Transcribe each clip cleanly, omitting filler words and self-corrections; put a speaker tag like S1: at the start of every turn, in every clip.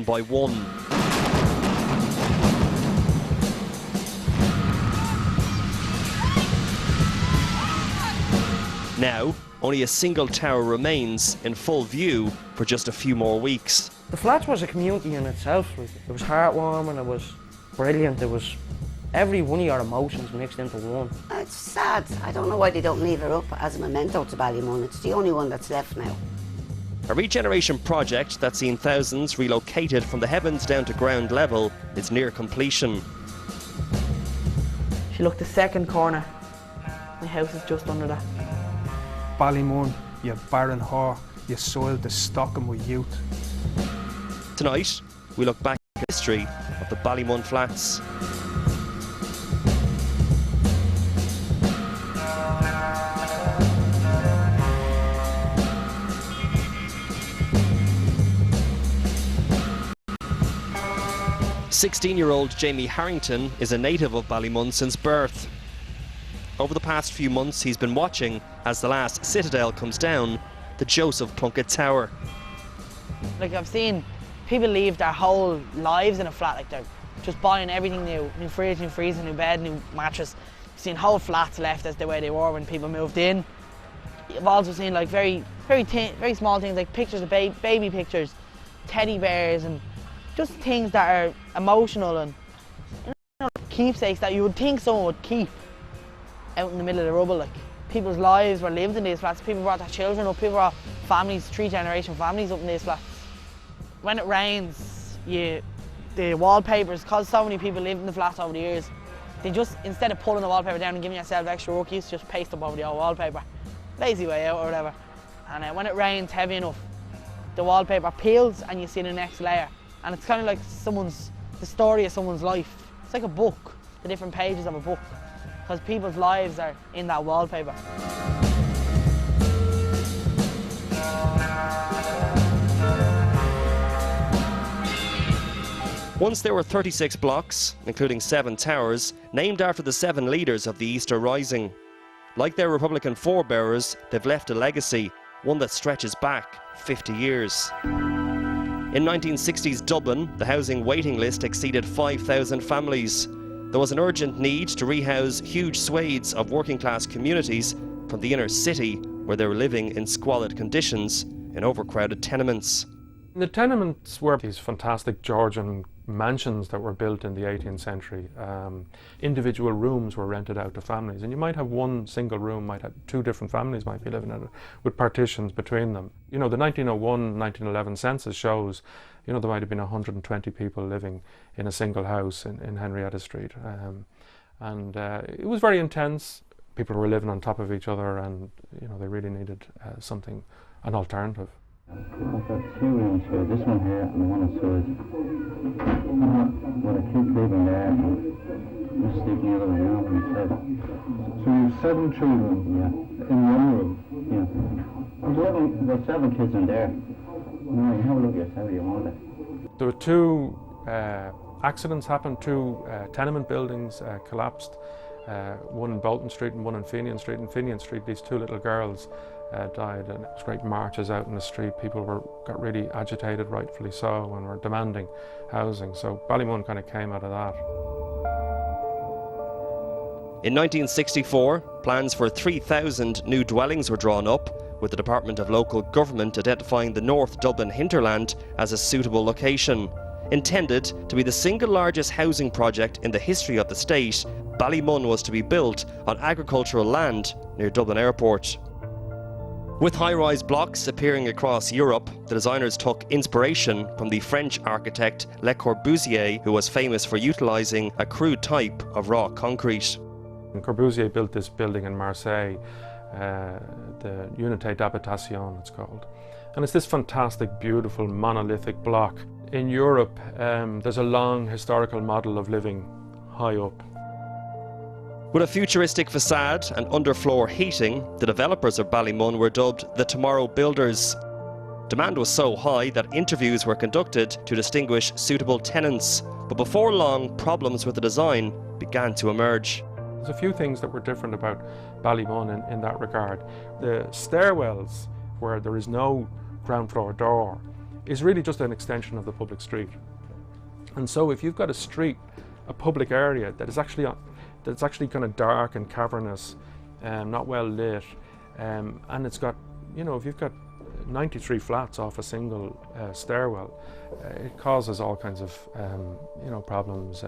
S1: beaten by one. Now, only a single tower remains in full view for just a few more weeks.
S2: The flats was a community in itself. It was heartwarming, it was brilliant, it was every one of your emotions mixed into one.
S3: It's sad. I don't know why they don't leave it up as a memento to Ballymun. It's the only one that's left now.
S1: A regeneration project that's seen thousands relocated from the heavens down to ground level is near completion.
S4: She looked the second corner. My house is just under that.
S5: Ballymun, you barren whore, you soiled the stocking with youth.
S1: Tonight, we look back at the history of the Ballymun flats. "16-year-old Jamie Harrington is a native of Ballymun since birth. Over the past few months, he's been watching as the last citadel comes down, the Joseph Plunkett Tower.
S4: Like, I've seen people leave their whole lives in a flat, like they're just buying everything new fridge, new freezer, new bed, new mattress. I've seen whole flats left as the way they were when people moved in. I've also seen like very small things like pictures of baby pictures, teddy bears, and just things that are emotional and keepsakes that you would think someone would keep out in the middle of the rubble. Like, people's lives were lived in these flats. People brought their children up. People brought families, 3-generation families up in these flats. When it rains, the wallpapers, because so many people lived in the flats over the years, they just, instead of pulling the wallpaper down and giving yourself extra work, you used to just paste up over the old wallpaper. Lazy way out or whatever. And when it rains heavy enough, the wallpaper peels and you see the next layer. And it's kind of like the story of someone's life. It's like a book, the different pages of a book, because people's lives are in that wallpaper.
S1: Once there were 36 blocks, including 7 towers, named after the 7 leaders of the Easter Rising. Like their Republican forebearers, they've left a legacy, one that stretches back 50 years. In 1960s Dublin, the housing waiting list exceeded 5,000 families. There was an urgent need to rehouse huge swathes of working-class communities from the inner city, where they were living in squalid conditions in overcrowded tenements.
S5: The tenements were these fantastic Georgian mansions that were built in the 18th century. Individual rooms were rented out to families, and you might have one single room, might have 2 different families might be living in it, with partitions between them. You know, the 1901-1911 census shows, you know, there might have been 120 people living in a single house in Henrietta Street. It was very intense. People were living on top of each other, and, you know, they really needed an alternative.
S6: I've got 2 rooms here, this one here and the one inside. Well, I keep living there and just sleeping the other way now when it's 7. So you have 7 children? Yeah. In 1 room? Yeah. There's 7 kids in there. No, you have a look at yourself, you want it.
S5: There were 2 accidents happened, 2 tenement buildings collapsed. One in Bolton Street and one in Fenian Street. In Fenian Street, these 2 little girls died, and it was great marches out in the street. People got really agitated, rightfully so, and were demanding housing. So Ballymun kind of came out of that.
S1: In 1964, plans for 3,000 new dwellings were drawn up, with the Department of Local Government identifying the North Dublin hinterland as a suitable location. Intended to be the single largest housing project in the history of the state, Ballymun was to be built on agricultural land near Dublin Airport. With high-rise blocks appearing across Europe, the designers took inspiration from the French architect Le Corbusier, who was famous for utilising a crude type of raw concrete.
S5: And Corbusier built this building in Marseille, the Unité d'Habitation it's called. And it's this fantastic, beautiful, monolithic block. In Europe, there's a long historical model of living high up.
S1: With a futuristic facade and underfloor heating, the developers of Ballymun were dubbed the Tomorrow Builders. Demand was so high that interviews were conducted to distinguish suitable tenants, but before long, problems with the design began to emerge.
S5: There's a few things that were different about Ballymun in that regard. The stairwells, where there is no ground floor door, is really just an extension of the public street. And so if you've got a street, a public area that is actually kind of dark and cavernous, not well lit, and it's got, you know, if you've got 93 flats off a single stairwell, it causes all kinds of you know, problems.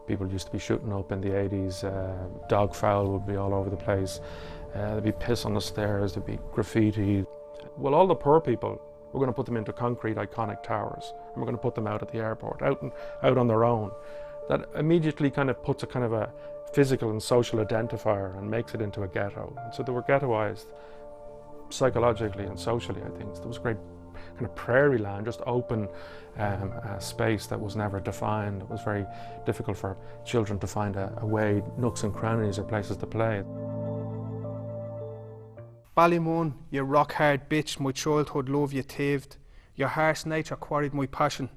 S5: People used to be shooting up in the 80s, dog fowl would be all over the place, there'd be piss on the stairs, there'd be graffiti. Well, all the poor people, we're going to put them into concrete iconic towers, and we're going to put them out at the airport, out on their own. That immediately kind of puts a kind of a physical and social identifier and makes it into a ghetto. And so they were ghettoized psychologically and socially, I think. So there was great kind of prairie land, just open space that was never defined. It was very difficult for children to find a way, nooks and crannies or places to play.
S7: Ballymun, you rock-hard bitch, my childhood love you taved. Your harsh nature quarried my passion.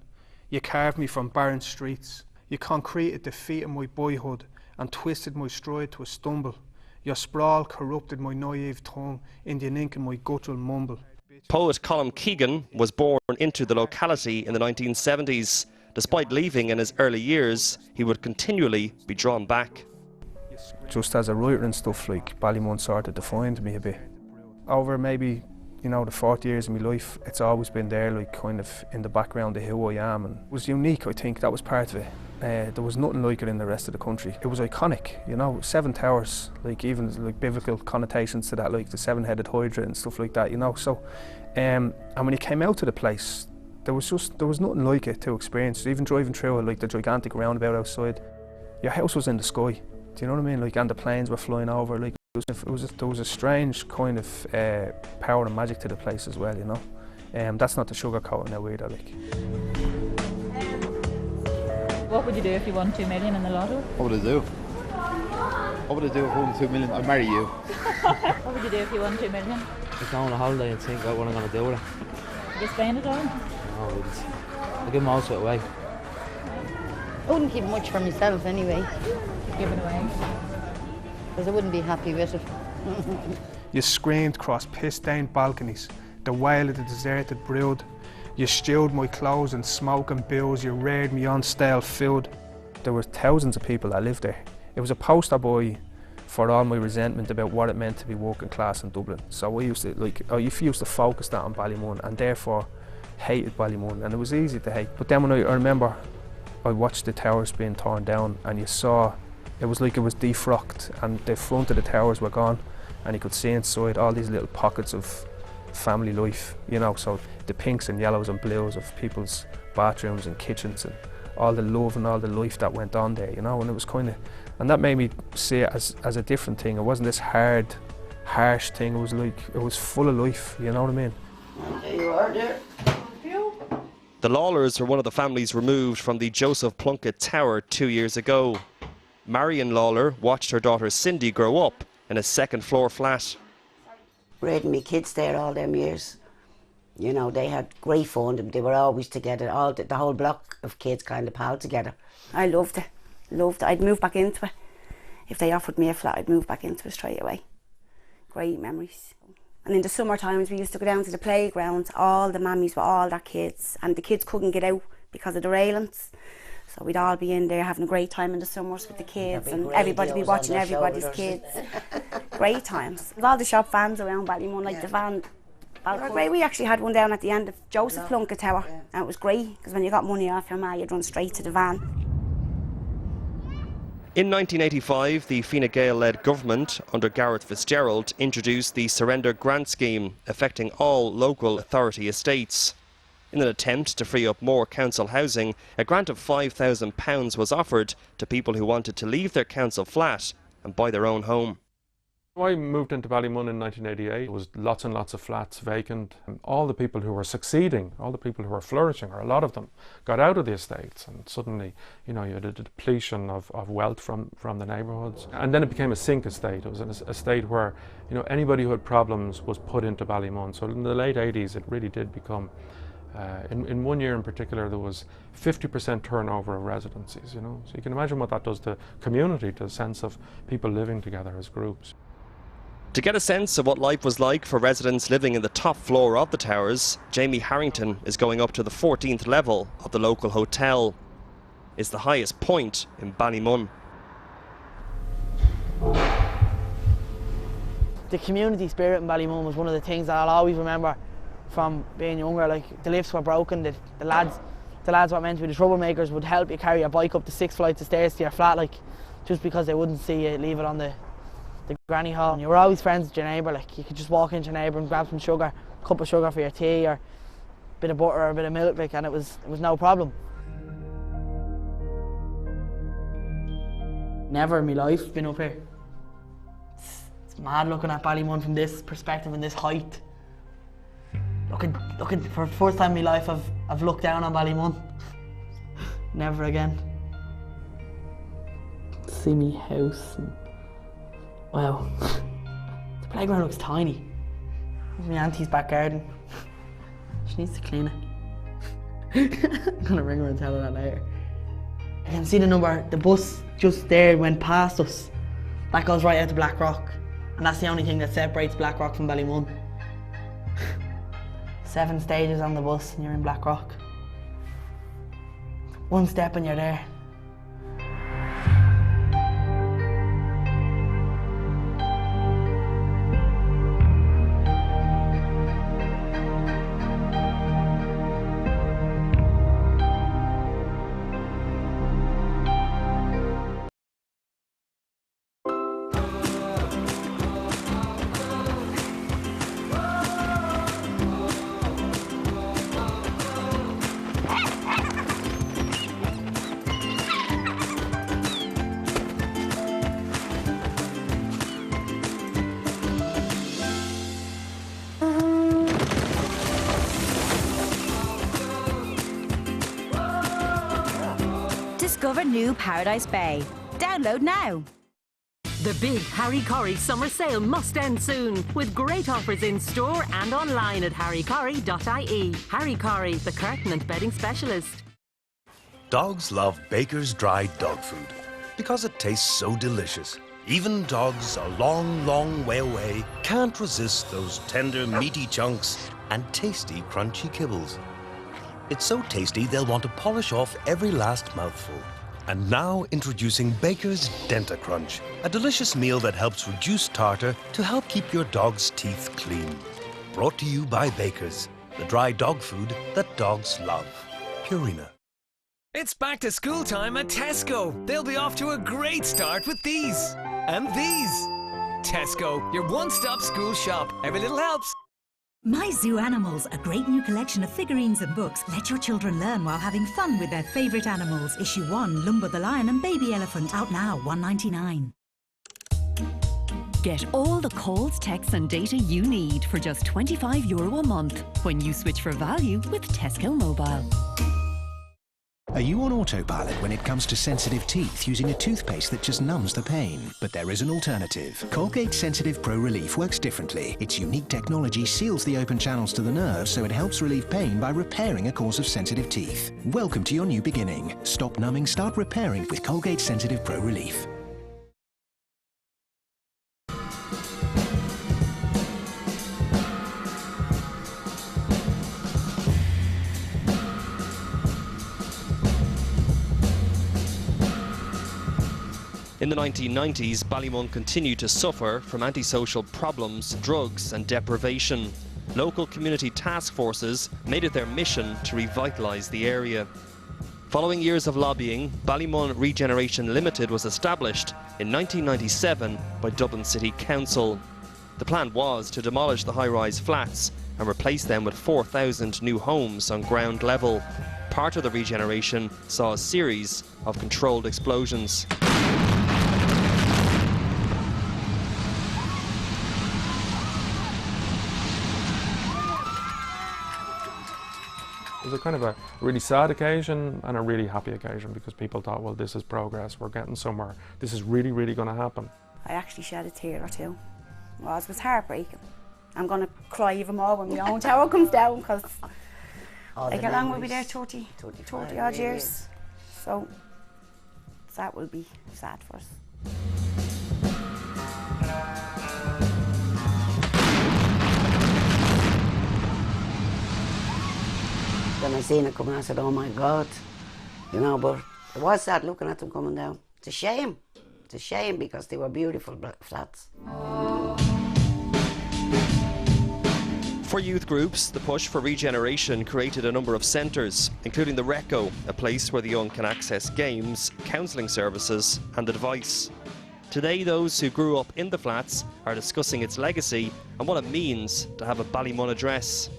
S7: You carved me from barren streets. You concreted defeat in my boyhood and twisted my stride to a stumble. Your sprawl corrupted my naive tongue, Indian ink in my guttural mumble.
S1: Poet Colm Keegan was born into the locality in the 1970s. Despite leaving in his early years, he would continually be drawn back.
S7: Just as a writer and stuff, like, Ballymun sort of defined me a bit. Over maybe, you know, the 40 years of my life, it's always been there, like, kind of in the background of who I am, and it was unique, I think. That was part of it. There was nothing like it in the rest of the country. It was iconic, you know, 7 towers, like, even like biblical connotations to that, like the 7-headed Hydra and stuff like that, you know. So, and when you came out to the place, there was nothing like it to experience. Even driving through it, like the gigantic roundabout outside, your house was in the sky. Do you know what I mean? Like, and the planes were flying over. Like, there was a strange kind of power and magic to the place as well, you know. That's not the sugarcoat now either, like.
S8: What would you do if you won 2 million in the lotto?
S9: What would I do? What would I do if I won 2 million? I'd marry you.
S8: What would you do if you won 2 million?
S10: I'd go on a holiday and think about what I'm going to do with it.
S8: Would you spend it all?
S10: No, I'd give most of it away.
S11: I wouldn't keep much for myself anyway.
S8: Give it away?
S11: Because I wouldn't be happy with it.
S7: You screamed across piss-stained balconies, the wail of the deserted brood. You stewed my clothes in smoke and booze, you reared me on stale food. There were thousands of people that lived there. It was a poster boy for all my resentment about what it meant to be working class in Dublin. So I used to focus that on Ballymun, and therefore hated Ballymun, and it was easy to hate. But then when I remember I watched the towers being torn down, and you saw, it was like it was defrocked, and the front of the towers were gone, and you could see inside all these little pockets of family life, you know, so the pinks and yellows and blues of people's bathrooms and kitchens, and all the love and all the life that went on there, you know. And it was kind of, and that made me see it as a different thing. It wasn't this hard, harsh thing. It was like, it was full of life, you know what I mean?
S3: There you are, dear.
S1: The Lawlers were one of the families removed from the Joseph Plunkett Tower 2 years ago. Marion Lawler watched her daughter Cindy grow up in a second-floor flat.
S3: Raising me kids there all them years. You know, they had great fun. They were always together. The whole block of kids kind of palled together. I loved it. Loved it. I'd move back into it. If they offered me a flat, I'd move back into it straight away. Great memories. And in the summer times, we used to go down to the playground, all the mammies with all their kids, and the kids couldn't get out because of the railings. So we'd all be in there having a great time in the summers with the kids, and everybody be watching everybody's kids. Great times. With all the shop vans around Ballymun, like the van. They were great. We actually had one down at the end of Joseph Plunkett Tower, and it was great, because when you got money off your ma, you'd run straight to the van.
S1: In 1985, the Fine Gael-led government under Gareth Fitzgerald introduced the Surrender Grant Scheme, affecting all local authority estates. In an attempt to free up more council housing, a grant of £5,000 was offered to people who wanted to leave their council flat and buy their own home.
S5: I moved into Ballymun in 1988. There was lots and lots of flats vacant. And all the people who were succeeding, all the people who were flourishing, or a lot of them, got out of the estates, and suddenly, you know, you had a depletion of wealth from the neighbourhoods. And then it became a sink estate. It was an estate where, you know, anybody who had problems was put into Ballymun. So in the late 80s, it really did become, in 1 year in particular, there was 50% turnover of residencies, you know. So you can imagine what that does to community, to the sense of people living together as groups.
S1: To get a sense of what life was like for residents living in the top floor of the towers, Jamie Harrington is going up to the 14th level of the local hotel. It's the highest point in Ballymun.
S4: The community spirit in Ballymun was one of the things that I'll always remember from being younger. Like, the lifts were broken, the lads what meant to be the troublemakers would help you carry your bike up the 6 flights of stairs to your flat, like, just because they wouldn't see you leave it on the granny hall. And you were always friends with your neighbour. Like, you could just walk into your neighbour and grab some sugar, a cup of sugar for your tea, or a bit of butter or a bit of milk, like, and it was no problem. Never in my life been up here. It's mad looking at Ballymun from this perspective and this height. Looking for the first time in my life I've looked down on Ballymun. Never again. See me house. Wow. The playground looks tiny. There's my auntie's back garden. She needs to clean it. I'm gonna ring her and tell her that later. I can see the number, the bus just there went past us. That goes right out to Blackrock. And that's the only thing that separates Blackrock from Ballymun. 7 stages on the bus and you're in Blackrock. One step and you're there.
S12: Discover new Paradise Bay. Download now.
S13: The big Harry Corrie summer sale must end soon, with great offers in store and online at harrycorrie.ie. Harry Corrie, the curtain and bedding specialist.
S14: Dogs love Baker's dry dog food because it tastes so delicious. Even dogs a long, long way away can't resist those tender, meaty chunks and tasty, crunchy kibbles. It's so tasty they'll want to polish off every last mouthful. And now introducing Baker's Denta Crunch, a delicious meal that helps reduce tartar to help keep your dog's teeth clean. Brought to you by Baker's, the dry dog food that dogs love. Purina.
S15: It's back to school time at Tesco. They'll be off to a great start with these and these. Tesco, your one-stop school shop. Every little helps.
S16: My Zoo Animals, a great new collection of figurines and books. Let your children learn while having fun with their favourite animals. Issue 1, Lumber the Lion and Baby Elephant, out now, $1.99.
S17: Get all the calls, texts and data you need for just €25 a month when you switch for value with Tesco Mobile.
S18: Are you on autopilot when it comes to sensitive teeth using a toothpaste that just numbs the pain? But there is an alternative. Colgate Sensitive Pro Relief works differently. Its unique technology seals the open channels to the nerves so it helps relieve pain by repairing a cause of sensitive teeth. Welcome to your new beginning. Stop numbing, start repairing with Colgate Sensitive Pro Relief.
S1: In the 1990s, Ballymun continued to suffer from antisocial problems, drugs and deprivation. Local community task forces made it their mission to revitalise the area. Following years of lobbying, Ballymun Regeneration Limited was established in 1997 by Dublin City Council. The plan was to demolish the high-rise flats and replace them with 4,000 new homes on ground level. Part of the regeneration saw a series of controlled explosions.
S5: It was a kind of a really sad occasion and a really happy occasion because people thought, well, this is progress, we're getting somewhere, this is really, really going to happen.
S19: I actually shed a tear or two. It was heartbreaking. I'm going to cry even more when my own tower comes down because like how long will we be there? 30 odd years. So that will be sad for us.
S3: Then I seen it coming, I said, oh my God. You know, but it was sad looking at them coming down. It's a shame. It's a shame because they were beautiful flats.
S1: For youth groups, the push for regeneration created a number of centres, including the Reco, a place where the young can access games, counselling services and advice. Today, those who grew up in the flats are discussing its legacy and what it means to have a Ballymun address.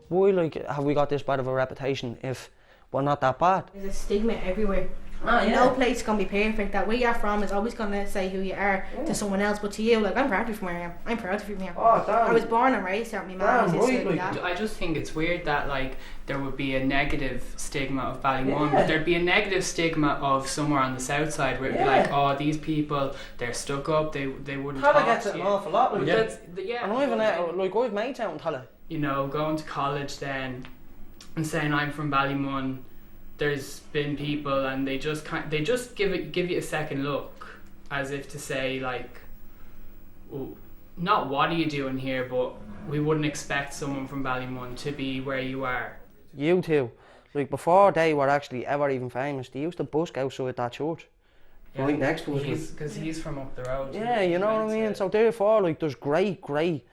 S2: Why have we got this bad of a reputation if we're not that bad?
S20: There's a stigma everywhere. No place is going to be perfect. That where you're from is always going to say who you are to someone else, but to you, like, I'm proud of you from where I am. I'm proud of you from here. I was born and raised out. My mum was like that.
S21: I just think it's weird that like there would be a negative stigma of Ballymun, but there'd be a negative stigma of somewhere on the south side where it'd be like, oh, these people, they're stuck up, they wouldn't talk.
S2: Tala gets it an awful lot. Like,
S21: yeah.
S2: And I've mates out in Tala.
S21: You know, going to college then and saying I'm from Ballymun. There's been people and they just give you a second look, as if to say like, well, not what are you doing here, but we wouldn't expect someone from Ballymun to be where you are.
S2: You two, like before they were actually ever even famous, they used to busk outside that church.
S21: Yeah,
S2: right next to us.
S21: Because he's from up the road.
S2: Yeah, you know what I mean? So therefore, like, there's great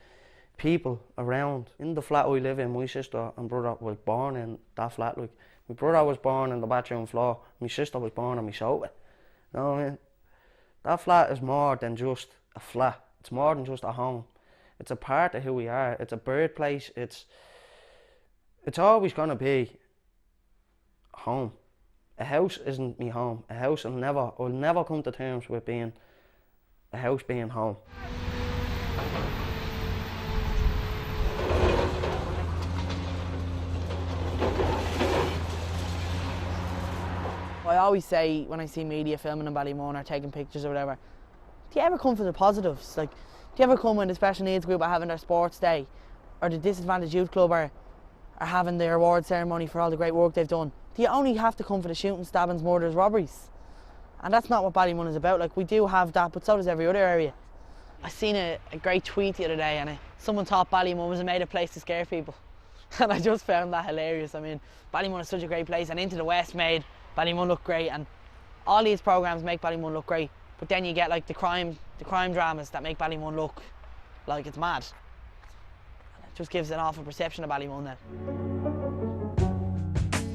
S2: people around. In the flat I live in, my sister and brother was born in that flat, like. My brother was born on the bathroom floor, my sister was born on my sofa. You know what I mean? That flat is more than just a flat, it's more than just a home. It's a part of who we are, it's a birthplace, it's always going to be home. A house isn't me home, a house I'll never come to terms with being a house being home.
S4: I always say when I see media filming in Ballymun or taking pictures or whatever, do you ever come for the positives? Like, do you ever come when the special needs group are having their sports day, or the disadvantaged youth club are having their award ceremony for all the great work they've done? Do you only have to come for the shooting, stabbings, murders, robberies? And that's not what Ballymun is about. Like, we do have that, but so does every other area. I seen a great tweet the other day, and someone thought Ballymun was made a place to scare people. And I just found that hilarious. I mean, Ballymun is such a great place, and Into the West made Ballymun look great, and all these programmes make Ballymun look great, but then you get like the crime dramas that make Ballymun look like it's mad. It just gives an awful perception of Ballymun then.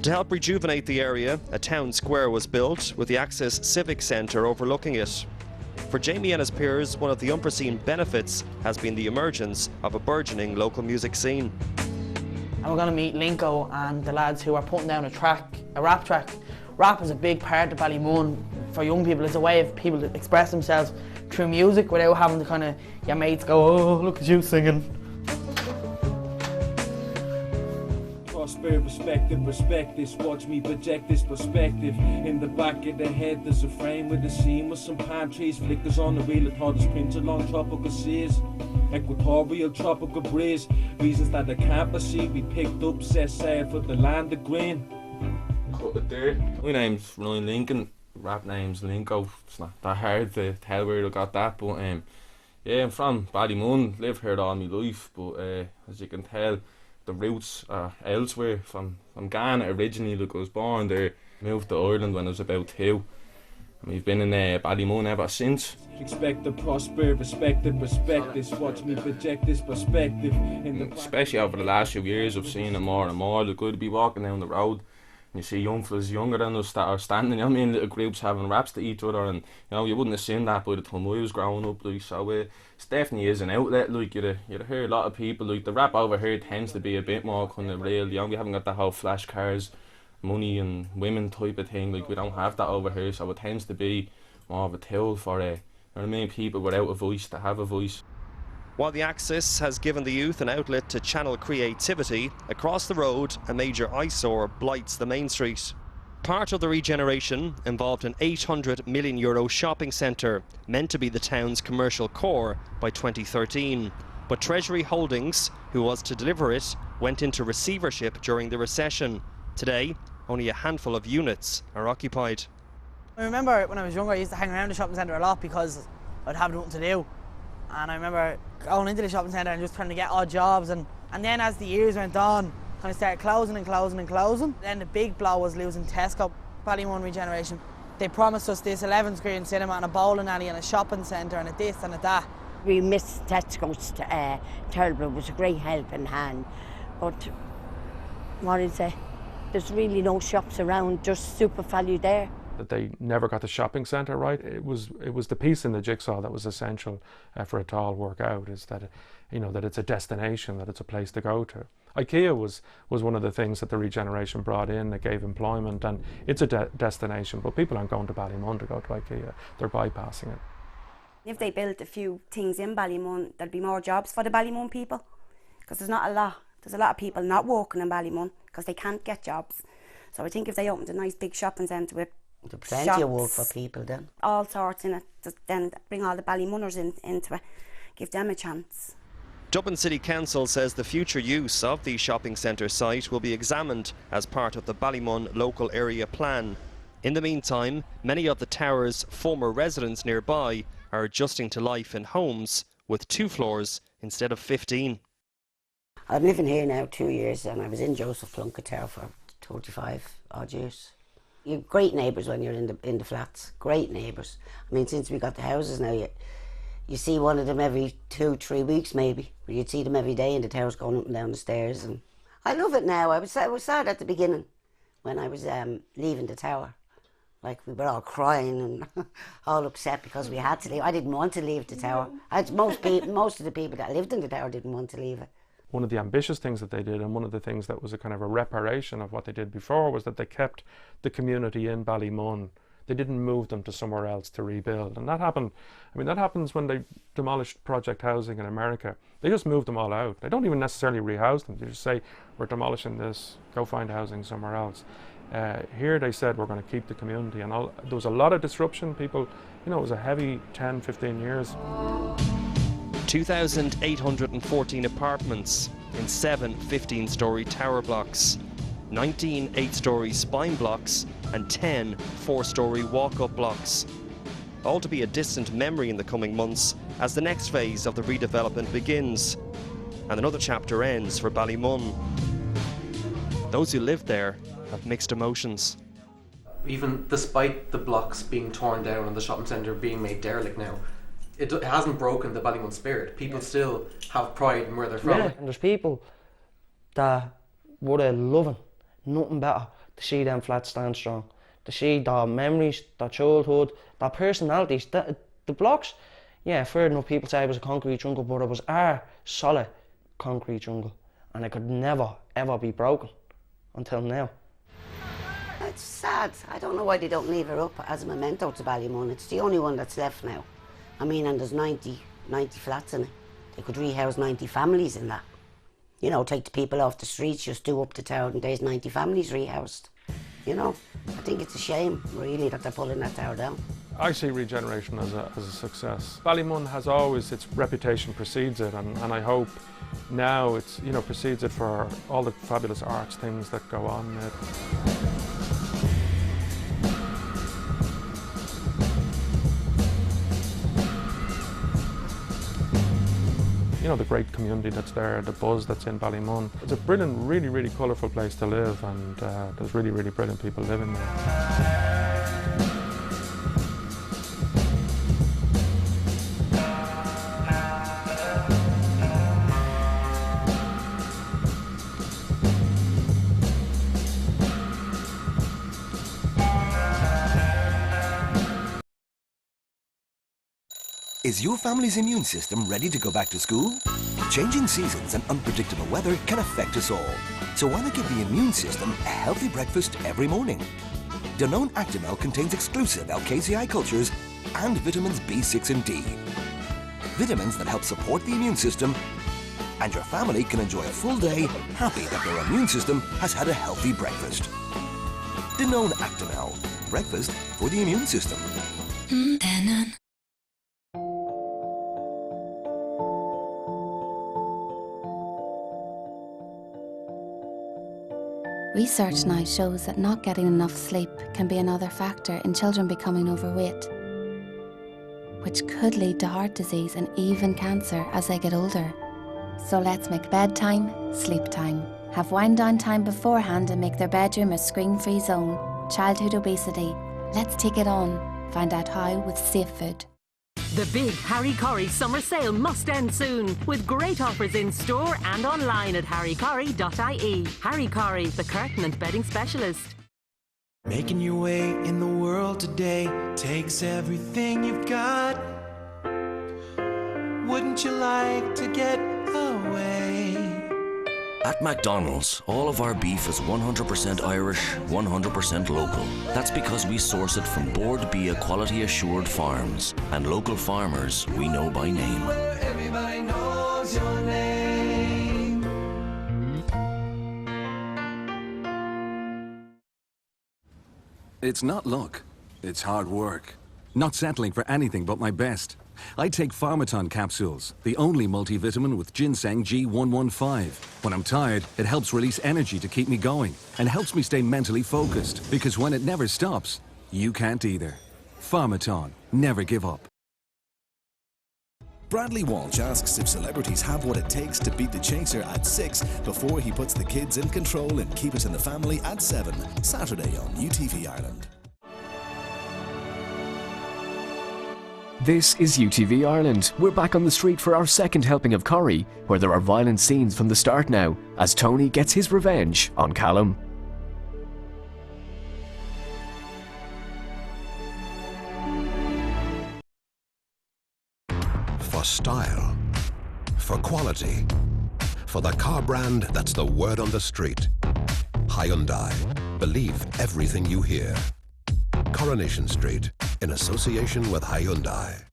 S1: To help rejuvenate the area, a town square was built with the Access Civic Centre overlooking it. For Jamie and his peers, one of the unforeseen benefits has been the emergence of a burgeoning local music scene.
S4: And we're going to meet Linko and the lads who are putting down a rap track. Rap is a big part of Ballymun for young people. It's a way of people to express themselves through music without having to kind of, your mates go, oh, look at you singing.
S22: Prosper, respect this, watch me project this perspective. In the back of the head there's a frame with a scene with some palm trees, flickers on the wheel, I thought it's printed along tropical seas. Equatorial tropical breeze, reasons that I can't perceive, we picked up, set sail for the land of green.
S23: Cut it there. My name's Ryan Lincoln, rap name's Linko. It's not that hard to tell where I got that, but yeah, I'm from Ballymun, lived here all my life, but as you can tell, the roots are elsewhere. From Ghana originally, like I was born there, moved to Ireland when I was about 2. And we've been in Ballymun ever since.
S22: Expect to prosper, respect this, watch me project this perspective.
S23: Especially over the last few years, I've seen it more and more. Like, I'd be walking down the road, you see young fellas younger than us that are standing, you know what I mean, little groups having raps to each other, and you know, you wouldn't have seen that by the time I was growing up, like, so it definitely is an outlet. Like, you'd hear a lot of people, like, the rap over here tends to be a bit more kind of real, you know, we haven't got that whole flash cars, money and women type of thing, like, we don't have that over here, so it tends to be more of a tool for, you know what I mean, people without a voice to have a voice.
S1: While the Axis has given the youth an outlet to channel creativity, across the road a major eyesore blights the main street. Part of the regeneration involved an €800 million shopping centre, meant to be the town's commercial core by 2013. But Treasury Holdings, who was to deliver it, went into receivership during the recession. Today, only a handful of units are occupied.
S4: I remember when I was younger, I used to hang around the shopping centre a lot because I'd have nothing to do. And I remember going into the shopping centre and just trying to get odd jobs, and then as the years went on, and it started closing and closing and closing. Then the big blow was losing Tesco. Ballymun regeneration. They promised us this 11-screen cinema and a bowling alley and a shopping centre and a this and a that.
S3: We missed Tesco's terrible. It was a great helping hand. But what is it? There's really no shops around, just super value there.
S5: That they never got the shopping centre right. It was the piece in the jigsaw that was essential for it to all work out. Is that that it's a destination, that it's a place to go to. IKEA was one of the things that the regeneration brought in that gave employment, and it's a destination. But people aren't going to Ballymun to go to IKEA. They're bypassing it.
S19: If they built a few things in Ballymun, there'd be more jobs for the Ballymun people, because there's not a lot. There's a lot of people not working in Ballymun because they can't get jobs. So I think if they opened a nice big shopping centre with
S3: plenty
S19: shops,
S3: of work for people then.
S19: All sorts in it, then bring all the Ballymunners into it, give them a chance.
S1: Dublin City Council says the future use of the shopping centre site will be examined as part of the Ballymun local area plan. In the meantime, many of the tower's former residents nearby are adjusting to life in homes with 2 floors instead of 15.
S3: I'm living here now 2 years, and I was in Joseph Plunkett Tower for 35 odd years. You're great neighbours when you're in the flats, great neighbours. I mean, since we got the houses now, you see one of them every 2-3 weeks maybe. You'd see them every day in the towers going up and down the stairs. And I love it now. I was sad at the beginning when I was leaving the tower. Like, we were all crying and all upset because we had to leave. I didn't want to leave the tower. Most of the people that lived in the tower didn't want to leave it.
S5: One of the ambitious things that they did, and one of the things that was a kind of a reparation of what they did before, was that they kept the community in Ballymun. They didn't move them to somewhere else to rebuild. And that happened, I mean, that happens when they demolished project housing in America. They just moved them all out. They don't even necessarily rehouse them. They just say, we're demolishing this, go find housing somewhere else. Here they said, we're going to keep the community. And there was a lot of disruption. People, it was a heavy 10, 15 years.
S1: 2,814 apartments in 7 15-storey tower blocks, 19 8-storey spine blocks and 10 4-storey walk-up blocks. All to be a distant memory in the coming months as the next phase of the redevelopment begins and another chapter ends for Ballymun. Those who live there have mixed emotions.
S6: Even despite the blocks being torn down and the shopping centre being made derelict now, it hasn't broken the Ballymun spirit. People still have pride in where they're from.
S2: Yeah, and there's people that would have loved nothing better to see them flats stand strong, to see their memories, their childhood, their personalities. The blocks, yeah, fair enough, people say it was a concrete jungle, but it was our solid concrete jungle, and it could never, ever be broken until now.
S3: It's sad. I don't know why they don't leave it up as a memento to Ballymun. It's the only one that's left now. I mean, and there's 90 flats in it. They could rehouse 90 families in that. Take the people off the streets, just do up the tower, and there's 90 families rehoused. I think it's a shame, really, that they're pulling that tower down.
S5: I see regeneration as a success. Ballymun has always, its reputation precedes it, and I hope now it's, precedes it for all the fabulous arts things that go on. The great community that's there, the buzz that's in Ballymun. It's a brilliant, really, really colourful place to live, and there's really, really brilliant people living there.
S9: Is your family's immune system ready to go back to school? Changing seasons and unpredictable weather can affect us all. So why not give the immune system a healthy breakfast every morning? Danone Actimel contains exclusive LKCI cultures and vitamins B6 and D. Vitamins that help support the immune system, and your family can enjoy a full day happy that their immune system has had a healthy breakfast. Danone Actimel. Breakfast for the immune system.
S10: Danone.
S24: Research now shows that not getting enough sleep can be another factor in children becoming overweight, which could lead to heart disease and even cancer as they get older. So let's make bedtime sleep time. have wind down time beforehand and make their bedroom a screen-free zone. Childhood obesity. Let's take it on. Find out how with Safe Food.
S13: The big Harry Corry summer sale must end soon, with great offers in store and online at harrycorry.ie. Harry Corry, the curtain and bedding specialist.
S7: Making your way in the world today takes everything you've got. Wouldn't you like to get away?
S8: At McDonald's, all of our beef is 100% Irish, 100% local. That's because we source it from Board Bia quality assured farms and local farmers we know by name.
S7: Everybody knows your name.
S11: It's not luck, it's hard work. Not settling for anything but my best. I take Pharmaton capsules, the only multivitamin with ginseng G115. When I'm tired, it helps release energy to keep me going and helps me stay mentally focused, because when it never stops, you can't either. Pharmaton, never give up.
S12: Bradley Walsh asks if celebrities have what it takes to beat the chaser at 6 before he puts the kids in control in Keep It in the Family at 7, Saturday on UTV Ireland.
S25: This is UTV Ireland. We're back on the street for our second helping of Corrie, where there are violent scenes from the start now, as Tony gets his revenge on Callum.
S26: For style, for quality, for the car brand that's the word on the street. Hyundai. Believe everything you hear. Coronation Street, in association with Hyundai.